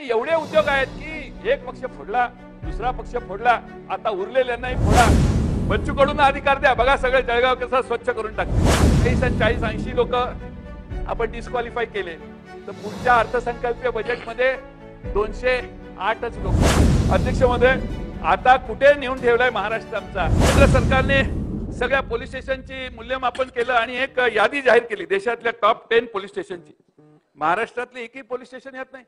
एवढे उद्योग आहेत की एक पक्ष फोडला, दुसरा पक्ष फोडला, आता उरलेल्यांनाही फोडा. बच्चू कडूंना अधिकार द्या, बघा सगळे जळगाव कसं स्वच्छ करून टाकते. 40-80 लोक आपण डिस्क्वालिफाय केले, तर पुढच्या अर्थसंकल्पीय बजेटमध्ये 208च लोक. अध्यक्ष महोदय, आता कुठे नेऊन ठेवलाय महाराष्ट्र आमचा? केंद्र सरकारने सगळ्या पोलीस स्टेशनची मूल्यमापन केलं आणि एक यादी जाहीर केली देशातल्या टॉप 10 पोलीस स्टेशनची. महाराष्ट्रातले एकही पोलीस स्टेशन यात नाही.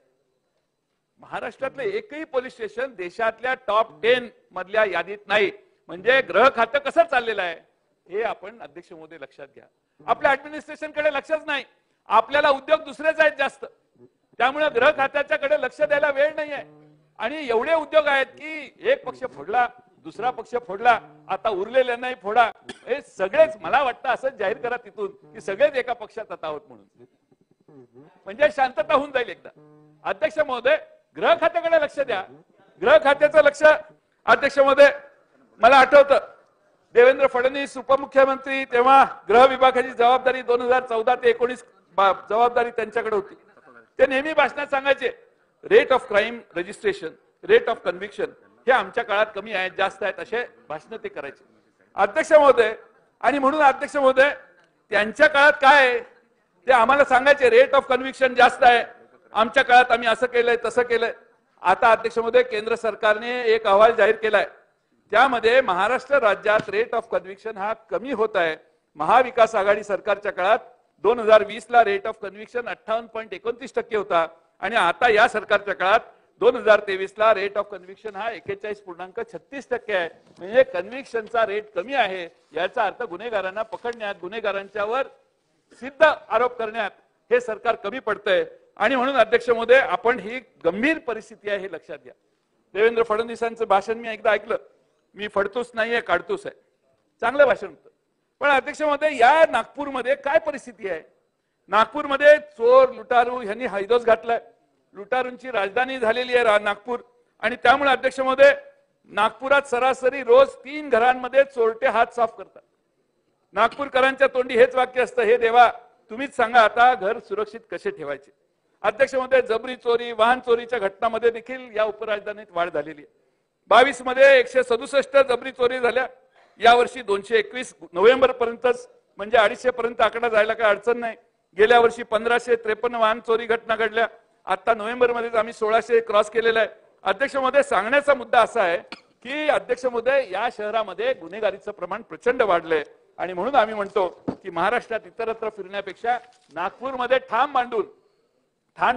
महाराष्ट्रातले एकही पोलीस स्टेशन देशातल्या टॉप 10 मधल्या यादीत नाही. म्हणजे गृह खातं कसं चाललेलं आहे हे आपण अध्यक्ष महोदय लक्षात घ्या. आपल्या ऍडमिनिस्ट्रेशन कडे लक्षच नाही. आपल्याला उद्योग दुसरेच आहेत जास्त, त्यामुळे गृह खात्याच्याकडे लक्ष द्यायला वेळ नाही आहे. आणि एवढे उद्योग आहेत की एक पक्ष फोडला, दुसरा पक्ष फोडला, आता उरलेल्यांनाही फोडा. हे सगळेच मला वाटतं असं जाहीर करा तिथून की सगळेच एका पक्षात आता आहोत म्हणून, म्हणजे शांतता होऊन जाईल एकदा. अध्यक्ष महोदय, गृह खात्याकडे लक्ष द्या. गृह खात्याचं लक्ष. अध्यक्ष महोदय, मला आठवतं देवेंद्र फडणवीस उपमुख्यमंत्री तेव्हा गृह विभागाची जबाबदारी 2014 ते 19 जबाबदारी त्यांच्याकडे होती. ते नेहमी भाषणात सांगायचे rate of crime registration, rate of conviction हे आमच्या काळात कमी आहेत, जास्त आहेत, असे भाषण ते करायचे. अध्यक्ष महोदय, आणि म्हणून अध्यक्ष महोदय त्यांच्या काळात काय आहे ते आम्हाला सांगायचे, रेट ऑफ कन्व्हिक्शन जास्त आहे, आमच्या काळात आम्ही असं केलंय तसं केलंय. आता अध्यक्ष महोदय केंद्र सरकारने एक अहवाल जाहीर केलाय, त्यामध्ये महाराष्ट्र राज्यात रेट ऑफ कन्व्हिक्शन हा कमी होत आहे. महाविकास आघाडी सरकारच्या काळात 2020 ला रेट ऑफ कन्व्हिक्शन 58.29% होता आणि आता या सरकारच्या काळात 2023 ला रेट ऑफ कन्व्हिक्शन हा 41.36% आहे. म्हणजे कन्व्हिक्शनचा रेट कमी आहे. याचा अर्थ गुन्हेगारांना पकडण्यात, गुन्हेगारांच्यावर सिद्ध आरोप करण्यात हे सरकार कमी पडतंय. आणि म्हणून अध्यक्ष महोदय आपण ही गंभीर परिस्थिती आहे हे लक्षात घ्या. देवेंद्र फडणवीसांचं भाषण मी एकदा ऐकलं. मी फडतूस नाहीये, काढतूस आहे. चांगलं भाषण होतं. पण अध्यक्ष महोदय या नागपूरमध्ये काय परिस्थिती आहे? नागपूरमध्ये चोर लुटारू यांनी हैदोस घातलाय. लुटारूंची राजधानी झालेली आहे नागपूर. आणि त्यामुळे अध्यक्ष महोदय नागपुरात सरासरी रोज 3 घरांमध्ये चोरटे हात साफ करतात. नागपूरकरांच्या तोंडी हेच वाक्य असतं, हे देवा तुम्हीच सांगा आता घर सुरक्षित कसे ठेवायचे. अध्यक्ष महोदय जबरी चोरी, वाहन चोरीच्या घटनांमध्ये देखील या उपराजधानीत वाढ झालेली आहे. 22 मध्ये 167 जबरी चोरी झाल्या. यावर्षी 221 नोव्हेंबर पर्यंतच, म्हणजे 250 पर्यंत आकडा जायला काही अडचण नाही. गेल्या वर्षी 1553 वाहन चोरी घटना घडल्या. आता नोव्हेंबर मध्येच आम्ही 1600 क्रॉस केलेला आहे. अध्यक्ष महोदय सांगण्याचा मुद्दा असा आहे की अध्यक्ष महोदय या शहरामध्ये गुन्हेगारीचं प्रमाण प्रचंड वाढलंय. आणि म्हणून आम्ही म्हणतो की महाराष्ट्रात इतरत्र फिरण्यापेक्षा नागपूरमध्ये ठाण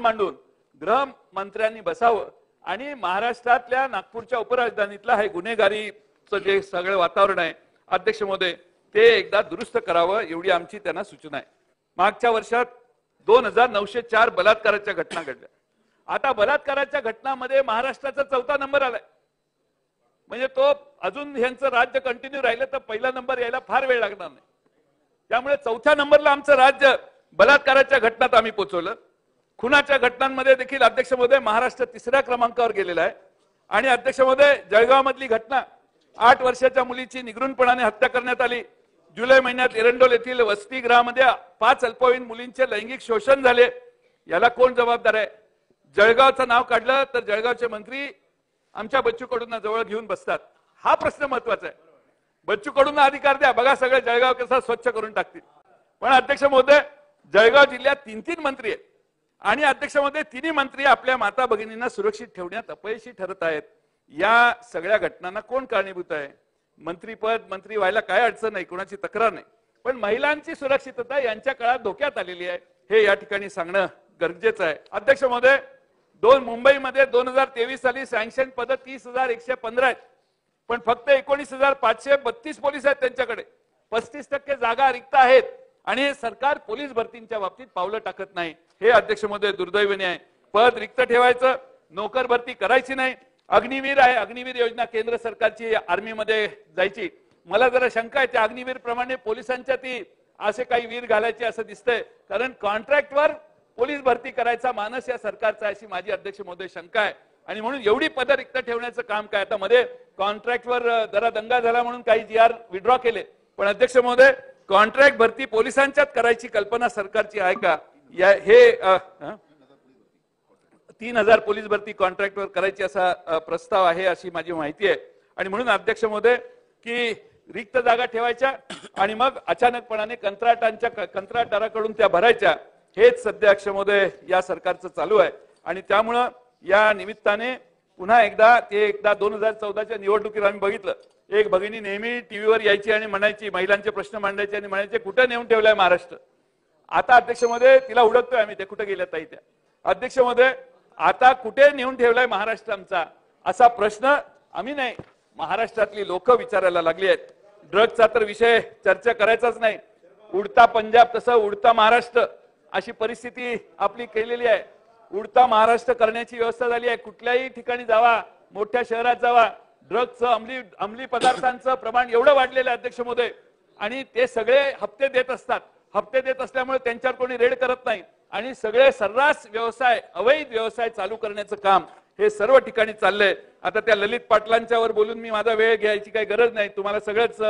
मांडून गृहमंत्र्यांनी बसावं आणि महाराष्ट्रातल्या नागपूरच्या उपराजधानीतला हे गुन्हेगारीचं जे सगळं वातावरण आहे अध्यक्ष महोदय ते एकदा दुरुस्त करावं, एवढी आमची त्यांना सूचना आहे. मागच्या वर्षात 2904 बलात्काराच्या घटना घडल्या. आता बलात्काराच्या घटनांमध्ये महाराष्ट्राचा 4था नंबर आलाय. म्हणजे तो अजून ह्यांचं राज्य कंटिन्यू राहिलं तर पहिला नंबर यायला फार वेळ लागणार नाही. त्यामुळे 4थ्या नंबरला आमचं राज्य बलात्काराच्या घटनात आम्ही पोहोचवलं. खुनाच्या घटनांमध्ये देखील अध्यक्ष महोदय महाराष्ट्र 3ऱ्या क्रमांकावर गेलेला आहे. आणि अध्यक्ष महोदय जळगाव मधली घटना, 8 वर्षाच्या मुलीची निगृणपणाने हत्या करण्यात आली. जुलै महिन्यात एरंडोल येथील वसतिगृहामध्ये 5 अल्पवयीन मुलींचे लैंगिक शोषण झाले. याला कोण जबाबदार आहे? जळगावचं नाव काढलं तर जळगावचे मंत्री आमच्या बच्चू कडूंना जवळ घेऊन बसतात. हा प्रश्न महत्वाचा आहे. बच्चू कडूंना अधिकार द्या, बघा सगळे जळगाव कसा स्वच्छ करून टाकतील. पण अध्यक्ष महोदय जळगाव जिल्ह्यात 3 मंत्री आहेत आणि अध्यक्ष महोदय 3 मंत्री आपल्या माता भगिनींना सुरक्षित ठेवण्यात अपयशी ठरत आहेत. या सगळ्या घटनांना कोण कारणीभूत आहे? मंत्री व्हायला काय अडचण नाही, कोणाची तक्रार नाही, पण महिलांची सुरक्षितता यांच्या काळात धोक्यात आलेली आहे हे या ठिकाणी सांगणं गरजेचं आहे. अध्यक्ष महोदय मुंबईमध्ये 2023 साली सँक्शन पद 30,115 आहेत, पण फक्त 19,532 पोलीस आहेत त्यांच्याकडे. 35% जागा रिक्त आहेत आणि सरकार पोलीस भरतींच्या बाबतीत पावलं टाकत नाही. हे अध्यक्ष महोदय दुर्दैवाने आहे. पद रिक्त ठेवायचं, नोकर भरती करायची नाही. अग्निवीर आहे, अग्निवीर योजना केंद्र सरकारची आर्मीमध्ये जायची. मला जरा शंका आहे त्या अग्निवीर प्रमाणे पोलिसांच्या ती असे काही वीर घालायचे असं दिसतंय, कारण कॉन्ट्रॅक्टवर पोलीस भरती करायचा मानस या सरकारचा अशी माझी अध्यक्ष महोदय शंका आहे. आणि म्हणून एवढी पद रिक्त ठेवण्याचं काम काय? आता मध्ये कॉन्ट्रॅक्टवर जरा दंगा झाला म्हणून काही GR विड्रॉ केले, पण अध्यक्ष महोदय कॉन्ट्रॅक्ट भरती पोलिसांच्यात करायची कल्पना सरकारची आहे का? हे 3000 पोलीस भरती कॉन्ट्रॅक्टवर करायची असा प्रस्ताव आहे अशी माझी माहिती आहे. आणि म्हणून अध्यक्ष महोदय की रिक्त जागा ठेवायच्या आणि मग अचानकपणाने कंत्राटदाराकडून त्या भरायच्या, हेच सध्या अध्यक्ष महोदय या सरकारचं चालू आहे. आणि त्यामुळं या निमित्ताने पुन्हा एकदा 2014च्या निवडणुकीत आम्ही बघितलं, एक भगिनी नेहमी टीव्हीवर यायची आणि म्हणायची, महिलांचे प्रश्न मांडायचे आणि म्हणायचे कुठे नेऊन ठेवलाय महाराष्ट्र. आता अध्यक्ष महोदय तिला हुडकतोय आम्ही, ते कुठे गेल्या ताई त्या. अध्यक्ष महोदय आता कुठे नेऊन ठेवलाय महाराष्ट्र आमचा, असा प्रश्न आम्ही नाही, महाराष्ट्रातली लोक विचारायला लागली आहेत. ड्रग्जचा तर विषय चर्चा करायचाच नाही. उडता पंजाब तसं उडता महाराष्ट्र अशी परिस्थिती आपली केलेली आहे. उडता महाराष्ट्र करण्याची व्यवस्था झाली आहे. कुठल्याही ठिकाणी जावा, मोठ्या शहरात जावा, ड्रग्जचं अंमली पदार्थांचं प्रमाण एवढं वाढलेलं आहे अध्यक्ष महोदय. आणि ते सगळे हप्ते देत असतात. हप्ते देत असल्यामुळे त्यांच्यावर कोणी रेड करत नाही आणि सगळे सर्रास व्यवसाय, अवैध व्यवसाय चालू करण्याचं काम हे सर्व ठिकाणी चाललंय. आता त्या ललित पाटलांच्यावर बोलून मी माझा वेळ घ्यायची काही गरज नाही, तुम्हाला सगळंच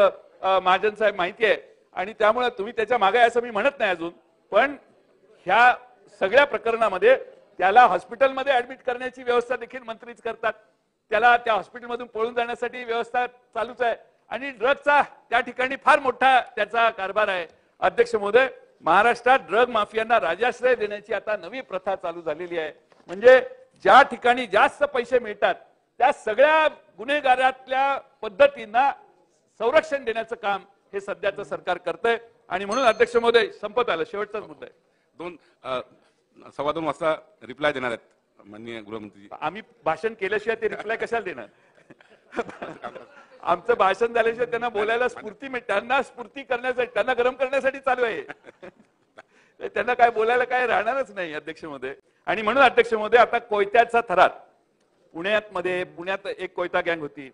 महाजन साहेब माहिती आहे. आणि त्यामुळे तुम्ही त्याच्या मागे असं मी म्हणत नाही अजून, पण ह्या सगळ्या प्रकरणामध्ये त्याला हॉस्पिटलमध्ये ऍडमिट करण्याची व्यवस्था देखील मंत्रीच करतात. त्याला त्या हॉस्पिटलमधून पळून जाण्यासाठी व्यवस्था चालूच आहे. आणि ड्रगचा त्या ठिकाणी फार मोठा त्याचा कारभार आहे. अध्यक्ष महोदय, महाराष्ट्रात ड्रग माफियांना राजाश्रय देण्याची आता नवी प्रथा चालू झालेली आहे. म्हणजे ज्या ठिकाणी जास्त पैसे मिळतात त्या सगळ्या गुन्हेगारातल्या पद्धतींना संरक्षण देण्याचं काम हे सध्याचं सरकार करतंय. आणि म्हणून अध्यक्ष महोदय, संपत आलं, शेवटचाच मुद्दा आहे. 2:15 वाजता रिप्लाय देणार आहेत माननीय गृहमंत्री. आम्ही भाषण केल्याशिवाय ते रिप्लाय कशाला देणार? आमचं भाषण झाल्याशिवाय त्यांना बोलायला स्फूर्ती मिळते. त्यांना स्फूर्ती करण्यासाठी, त्यांना गरम करण्यासाठी चालू आहे. त्यांना काय बोलायला काय राहणारच नाही अध्यक्ष महोदय. आणि म्हणून अध्यक्ष महोदय, आता कोयत्याचा थरार पुण्यात एक कोयता गँग होती.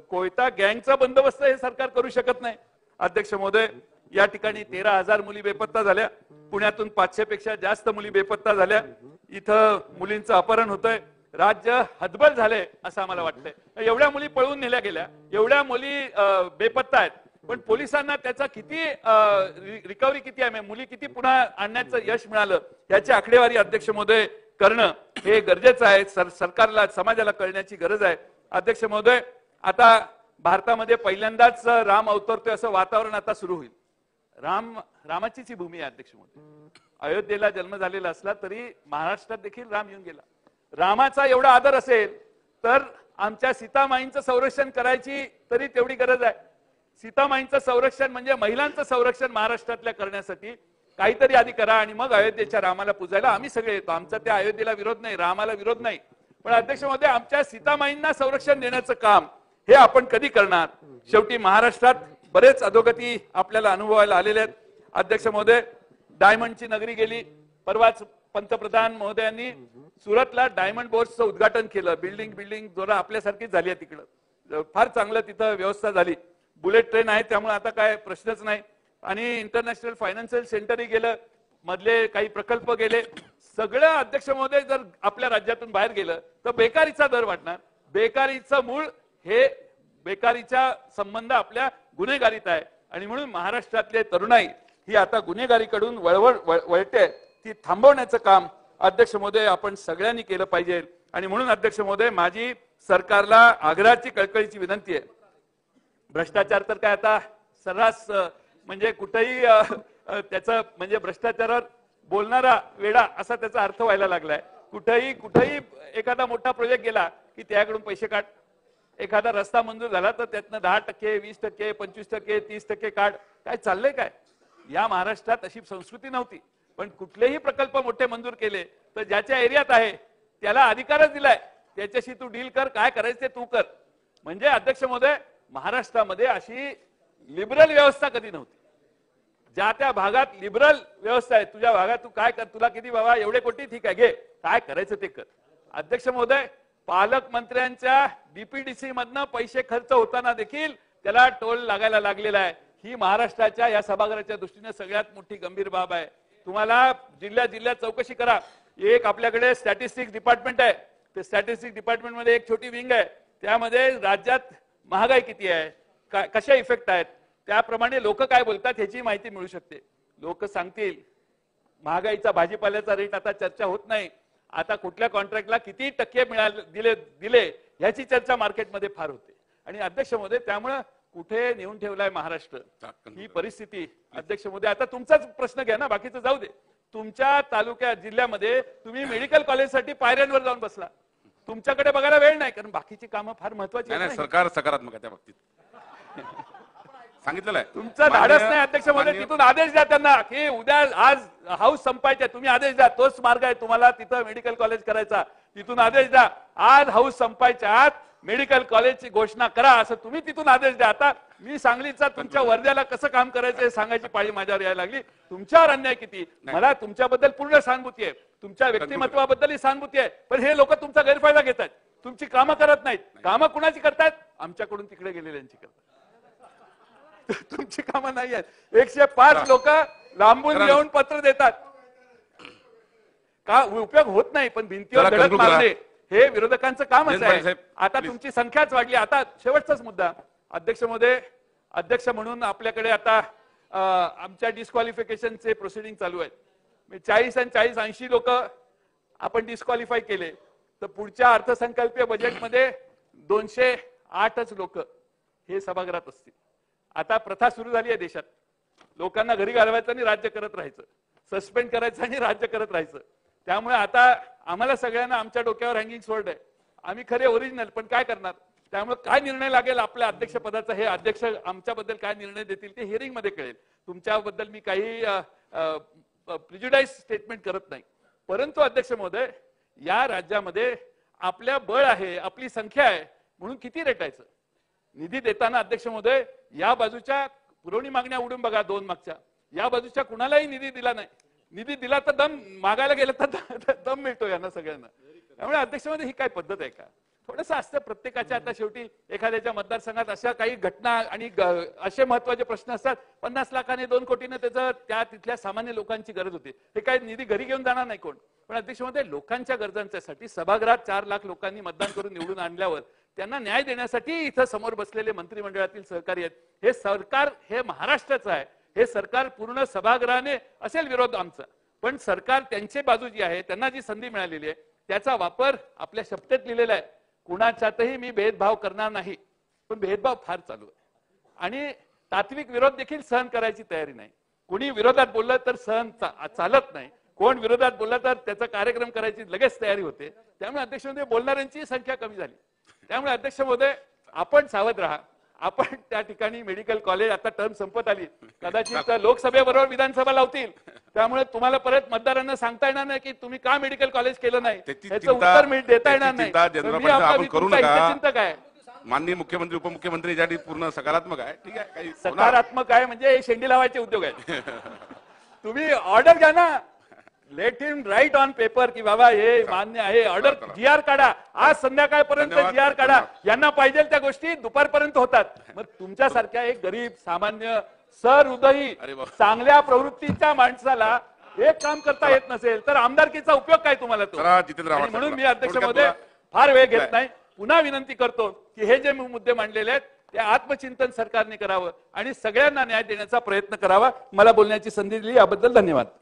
कोयता गँगचा बंदोबस्त हे सरकार करू शकत नाही. अध्यक्ष महोदय, या ठिकाणी 13,000 मुली बेपत्ता झाल्या. पुण्यातून 500 पेक्षा जास्त मुली बेपत्ता झाल्या. इथं मुलींचं अपहरण होतंय. राज्य हतबल झालंय असं आम्हाला वाटतंय. एवढ्या मुली पळून नेल्या गेल्या, एवढ्या मुली बेपत्ता आहेत, पण पोलिसांना त्याचा किती रिकव्हरी किती आहे, मुली किती पुन्हा आणण्याचं यश मिळालं, याची आकडेवारी अध्यक्ष महोदय करणं हे गरजेचं आहे. सरकारला, समाजाला कळण्याची गरज आहे. अध्यक्ष महोदय, आता भारतामध्ये पहिल्यांदाच राम अवतरतोय असं वातावरण आता सुरू होईल. रामाचीच ही भूमी आहे अध्यक्ष महोदय. अयोध्येला जन्म झालेला असला तरी महाराष्ट्रात देखील राम येऊन गेला. रामाचा एवढा आदर असेल तर आमच्या सीतामाईंचं संरक्षण करायची तरी तेवढी गरज आहे. सीतामाईंचं संरक्षण म्हणजे महिलांचं संरक्षण महाराष्ट्रातल्या करण्यासाठी काहीतरी आधी करा आणि मग अयोध्येच्या रामाला पूजायला आम्ही सगळे येतो. आमचा त्या अयोध्येला विरोध नाही, रामाला विरोध नाही, पण अध्यक्ष महोदय, आमच्या सीतामाईंना संरक्षण देण्याचं काम हे आपण कधी करणार? शेवटी महाराष्ट्रात बरेच अधोगती आपल्याला अनुभवायला आलेले आहेत. अध्यक्ष महोदय, डायमंडची नगरी गेली. परवाच पंतप्रधान महोदयांनी सुरतला डायमंड बोर्सचं उद्घाटन केलं. बिल्डिंग जोरा आपल्यासारखीच झाली आहे तिकडं. फार चांगलं तिथं व्यवस्था झाली. बुलेट ट्रेन आहे, त्यामुळे आता काय प्रश्नच नाही. आणि इंटरनॅशनल फायनान्शियल सेंटरही गेलं, मधले काही प्रकल्प गेले. सगळं अध्यक्ष महोदय जर आपल्या राज्यातून बाहेर गेलं तर बेकारीचा दर वाढणार. बेकारीचं मूळ हे बेकारीचा संबंध आपल्या गुन्हेगारीत आहे. आणि म्हणून महाराष्ट्रातले तरुणाई ही आता गुन्हेगारीकडून वळते, ती थांबवण्याचं काम अध्यक्ष महोदय आपण सगळ्यांनी केलं पाहिजे. आणि म्हणून अध्यक्ष महोदय, माझी सरकारला आग्रहाची कळकळीची विनंती आहे. भ्रष्टाचार तर काय आता सर्रास म्हणजे कुठेही त्याचं म्हणजे भ्रष्टाचारावर बोलणारा वेडा असा त्याचा अर्थ व्हायला लागलाय. कुठेही एखादा मोठा प्रोजेक्ट गेला की त्याकडून पैसे काढ. एखादा रस्ता मंजूर झाला तर त्यातनं 10%, 20%, 25%, 30% काढ. काय चाललंय काय? या महाराष्ट्रात अशी संस्कृती नव्हती. पण कुठलेही प्रकल्प मोठे मंजूर केले तर ज्याच्या एरियात आहे त्याला अधिकारच दिलाय, त्याच्याशी तू डील कर, काय करायचं ते तू कर. म्हणजे अध्यक्ष महोदय, महाराष्ट्रामध्ये अशी लिबरल व्यवस्था कधी नव्हती. ज्या त्या भागात लिबरल व्यवस्था आहे. तुझ्या भागात तू काय कर, तुला किती बाबा एवढे कोटी, ठीक आहे घे, काय करायचं ते कर. अध्यक्ष महोदय, पालकमंत्र्यांच्या डीपीडीसी मधनं पैसे खर्च होताना देखील त्याला टोल लागायला लागलेला आहे. ही महाराष्ट्राच्या या सभागृहाच्या दृष्टीने सगळ्यात मोठी गंभीर बाब आहे. तुम्हाला जिल्ह्यात चौकशी करा. एक आपल्याकडे स्टॅटिस्टिक्स डिपार्टमेंट आहे. ते स्टॅटिस्टिक्स डिपार्टमेंट मध्ये एक छोटी विंग आहे. त्यामध्ये राज्यात महागाई किती आहे, कशा इफेक्ट आहेत, त्याप्रमाणे लोक काय बोलतात ह्याची माहिती मिळू शकते. लोक सांगतील महागाईचा, भाजीपाल्याचा रेट आता चर्चा होत नाही. आता कुठल्या कॉन्ट्रॅक्टला किती टक्के दिले ह्याची चर्चा मार्केटमध्ये फार होते. आणि अध्यक्ष महोदय त्यामुळं कुठे नेऊन ठेवलाय महाराष्ट्र ही परिस्थिती. अध्यक्ष महोदय आता तुमचाच प्रश्न घ्या ना, बाकीचं जाऊ दे. तुमच्या तालुक्यात जिल्ह्यामध्ये तुम्ही मेडिकल कॉलेजसाठी पायऱ्यांवर जाऊन बसला. तुमच्याकडे बघायला वेळ नाही, कारण बाकीची कामं फार महत्वाची आहेत. सरकार सकारात्मक आहे त्या बाबतीत. सांगितलेलं आहे तुमचं धाडस नाही अध्यक्ष महोदय. तिथून आदेश द्या त्यांना की उद्या आज हाऊस संपायचे, तुम्ही आदेश द्या. तोच मार्ग आहे तुम्हाला तिथं मेडिकल कॉलेज करायचा. तिथून आदेश द्या, आज हाऊस संपायच्या आत मेडिकल कॉलेजची घोषणा करा, असं तुम्ही तिथून आदेश द्या. आता मी सांगलीचा तुमच्या वर्ध्याला कसं काम करायचं हे सांगायची पाळी माझ्यावर यायला लागली. तुमच्यावर अन्याय किती. मला तुमच्याबद्दल पूर्ण सहानुभूती आहे, तुमच्या व्यक्तिमत्वाबद्दलही सहानुभूती आहे, पण हे लोक तुमचा गैरफायदा घेतात. तुमची कामं करत नाहीत. कामं कुणाची करतायत? आमच्याकडून तिकडे गेलेल्यांची करतात. तुमची कामं नाही आहेत. 105 लोक लांबून येऊन पत्र देतात, का उपयोग होत नाही, पण भिंतीवर धडक मारणे हे विरोधकांचं कामच आहे. आता तुमची संख्याच वाढली. आता शेवटचाच मुद्दा अध्यक्ष महोदय, अध्यक्ष म्हणून आपल्याकडे आता आमच्या डिस्क्वालिफिकेशनचे प्रोसिडिंग चालू आहेत. 40 आणि 40 80 लोक आपण डिस्क्वालिफाय केले, तर पुढच्या अर्थसंकल्पीय बजेटमध्ये 208च लोक हे सभागृहात असतील. आता प्रथा सुरू झाली आहे देशात, लोकांना घरी घालवायचं आणि राज्य करत राहायचं, सस्पेंड करायचं आणि राज्य करत राहायचं. त्यामुळे आता आम्हाला सगळ्यांना आमच्या डोक्यावर हँगिंग सोल्ड आहे. आम्ही खरे ओरिजिनल, पण काय करणार. त्यामुळे काय निर्णय लागेल आपल्या अध्यक्षपदाचा, हे अध्यक्ष आमच्याबद्दल काय निर्णय देतील ते हिअरिंग मध्ये कळेल. तुमच्याबद्दल मी काही प्रिज्युडाइज स्टेटमेंट करत नाही. परंतु अध्यक्ष महोदय, या राज्यामध्ये आपल्या बळ आहे, आपली संख्या आहे, म्हणून किती रेटायचं. निधी देताना अध्यक्ष महोदय या बाजूच्या पुरवणी मागण्या उडून बघा, 2 मागच्या, या बाजूच्या कुणालाही निधी दिला नाही. निधी दिला तर दम मागायला गेलं तर दम मिळतो यांना सगळ्यांना. त्यामुळे अध्यक्ष महोदय ही काय पद्धत आहे का. थोडंसं असतं प्रत्येकाच्या. आता शेवटी एखाद्याच्या मतदारसंघात अशा काही घटना आणि असे महत्वाचे प्रश्न असतात. 50 लाखाने 2 कोटीने त्याचं त्या तिथल्या सामान्य लोकांची गरज होती. हे काय निधी घरी घेऊन जाणार नाही कोण. पण अध्यक्ष महोदय लोकांच्या गरजांसाठी सभागृहात 4 लाख लोकांनी मतदान करून निवडून आणल्यावर त्यांना न्याय देण्यासाठी इथं समोर बसलेले मंत्रिमंडळातील सहकारी आहेत. हे सरकार हे महाराष्ट्राचं आहे. हे सरकार पूर्ण सभागृहाने असेल विरोध आमचा, पण सरकार त्यांची बाजू जी आहे, त्यांना जी संधी मिळालेली आहे त्याचा वापर आपल्या शपथेत लिहिलेला आहे. कुणाच्यातही मी भेदभाव करणार नाही, पण भेदभाव फार चालू आहे आणि तात्विक विरोध देखील सहन करायची तयारी नाही. कोणी विरोधात बोललं तर सहन चालत नाही. कोण विरोधात बोलला तर त्याचा कार्यक्रम करायची लगेच तयारी होते. त्यामुळे अध्यक्ष महोदय बोलणाऱ्यांची संख्या कमी झाली. त्यामुळे अध्यक्ष महोदय आपण सावध राहा. आपण त्या ठिकाणी मेडिकल कॉलेज, आता टर्म संपत आली, कदाचित लोकसभेबरोबर विधानसभा लावतील. त्यामुळे तुम्हाला परत मतदारांना सांगता येणार नाही की तुम्ही का मेडिकल कॉलेज केलं नाही, त्याचं उत्तर देता येणार नाही. चिंतक आहे. माननीय मुख्यमंत्री उपमुख्यमंत्री यासाठी पूर्ण सकारात्मक आहे. ठीक आहे, काही सकारात्मक आहे म्हणजे शेंडी लावायचे उद्योग आहेत. तुम्ही ऑर्डर घ्या ना, let him write on paper की बाबा हे मान्य आहे. ऑर्डर GR काढा, आज संध्याकाळपर्यंत GR काढा. यांना पाहिजे त्या गोष्टी दुपारपर्यंत होतात. मग तुमच्यासारख्या एक गरीब सामान्य सहृदयी चांगल्या प्रवृत्तीच्या माणसाला एक काम करता येत नसेल तर आमदारकीचा उपयोग काय तुम्हाला तो. म्हणून मी अध्यक्ष महोदय फार वेळ घेत नाही. पुन्हा विनंती करतो की हे जे मुद्दे मांडलेले आहेत ते आत्मचिंतन सरकारने करावं आणि सगळ्यांना न्याय देण्याचा प्रयत्न करावा. मला बोलण्याची संधी दिली याबद्दल धन्यवाद.